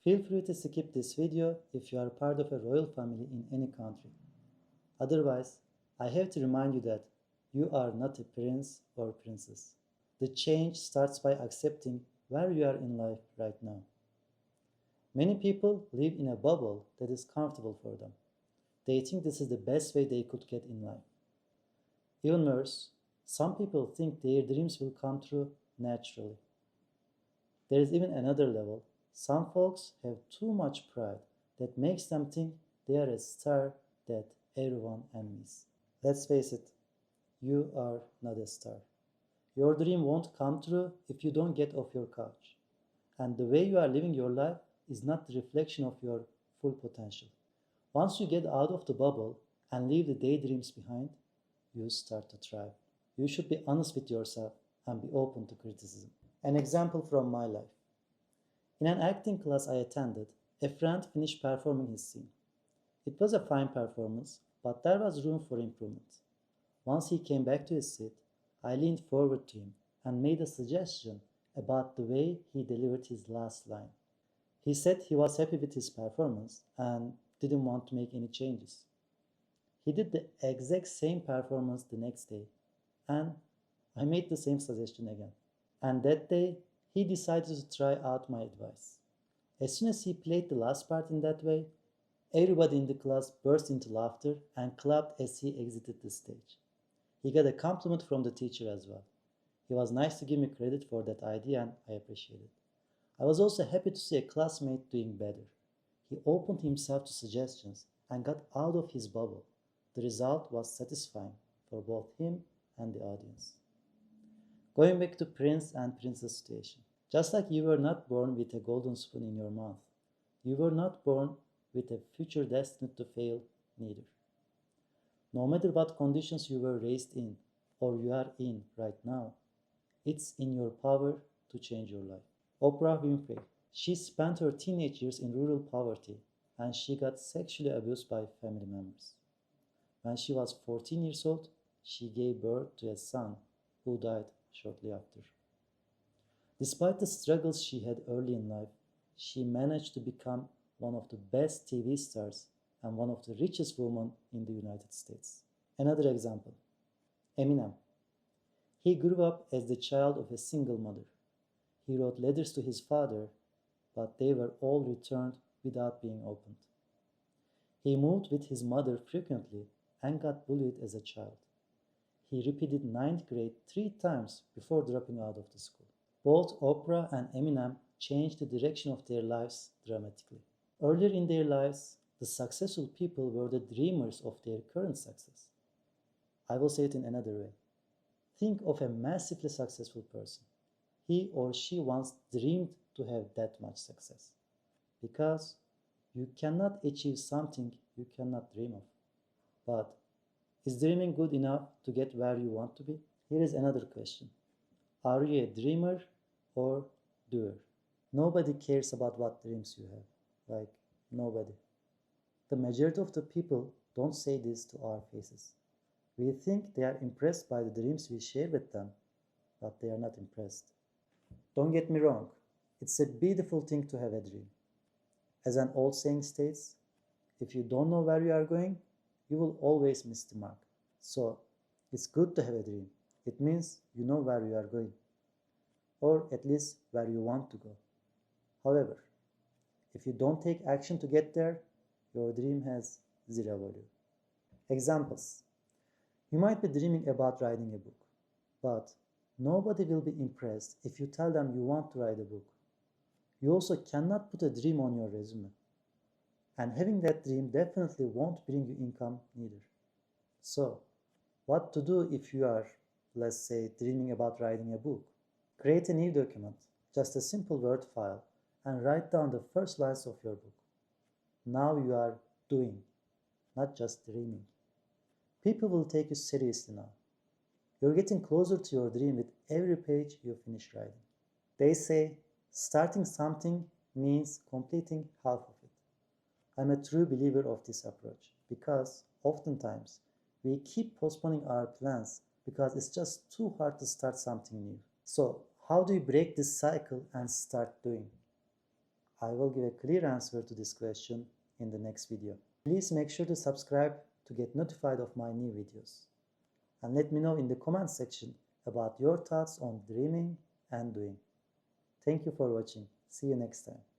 Feel free to skip this video if you are part of a royal family in any country. Otherwise, I have to remind you that you are not a prince or princess. The change starts by accepting where you are in life right now. Many people live in a bubble that is comfortable for them. They think this is the best way they could get in life. Even worse, some people think their dreams will come true naturally. There is even another level. Some folks have too much pride that makes them think they are a star that everyone envies. Let's face it, you are not a star. Your dream won't come true if you don't get off your couch. And the way you are living your life is not the reflection of your full potential. Once you get out of the bubble and leave the daydreams behind, you start to thrive. You should be honest with yourself and be open to criticism. An example from my life. In an acting class I attended, a friend finished performing his scene. It was a fine performance, but there was room for improvement. Once he came back to his seat, I leaned forward to him and made a suggestion about the way he delivered his last line. He said he was happy with his performance and didn't want to make any changes. He did the exact same performance the next day, and I made the same suggestion again. And that day, he decided to try out my advice. As soon as he played the last part in that way, everybody in the class burst into laughter and clapped as he exited the stage. He got a compliment from the teacher as well. He was nice to give me credit for that idea and I appreciate it. I was also happy to see a classmate doing better. He opened himself to suggestions and got out of his bubble. The result was satisfying for both him and the audience. Going back to prince and princess situation. Just like you were not born with a golden spoon in your mouth, you were not born with a future destined to fail neither. No matter what conditions you were raised in or you are in right now, it's in your power to change your life. Oprah Winfrey. She spent her teenage years in rural poverty and she got sexually abused by family members. When she was 14 years old, she gave birth to a son who died shortly after. Despite the struggles she had early in life, she managed to become one of the best TV stars and one of the richest women in the United States. Another example, Eminem. He grew up as the child of a single mother. He wrote letters to his father, but they were all returned without being opened. He moved with his mother frequently and got bullied as a child. He repeated ninth grade 3 times before dropping out of the school. Both Oprah and Eminem changed the direction of their lives dramatically. Earlier in their lives, the successful people were the dreamers of their current success. I will say it in another way. Think of a massively successful person. He or she once dreamed to have that much success. Because you cannot achieve something you cannot dream of. But is dreaming good enough to get where you want to be? Here is another question. Are you a dreamer or doer? Nobody cares about what dreams you have. Like, nobody. The majority of the people don't say this to our faces. We think they are impressed by the dreams we share with them, but they are not impressed. Don't get me wrong. It's a beautiful thing to have a dream. As an old saying states, if you don't know where you are going, you will always miss the mark. So, it's good to have a dream. It means you know where you are going, or at least where you want to go. However, if you don't take action to get there, your dream has zero value. Examples. You might be dreaming about writing a book, but nobody will be impressed if you tell them you want to write a book. You also cannot put a dream on your resume. And having that dream definitely won't bring you income neither. So, what to do if you are, let's say, dreaming about writing a book? Create a new document, just a simple Word file, and write down the first lines of your book. Now you are doing, not just dreaming. People will take you seriously now. You're getting closer to your dream with every page you finish writing. They say starting something means completing half of it. I'm a true believer of this approach because oftentimes we keep postponing our plans because it's just too hard to start something new. So, how do you break this cycle and start doing? I will give a clear answer to this question in the next video. Please make sure to subscribe to get notified of my new videos. And let me know in the comment section about your thoughts on dreaming and doing. Thank you for watching. See you next time.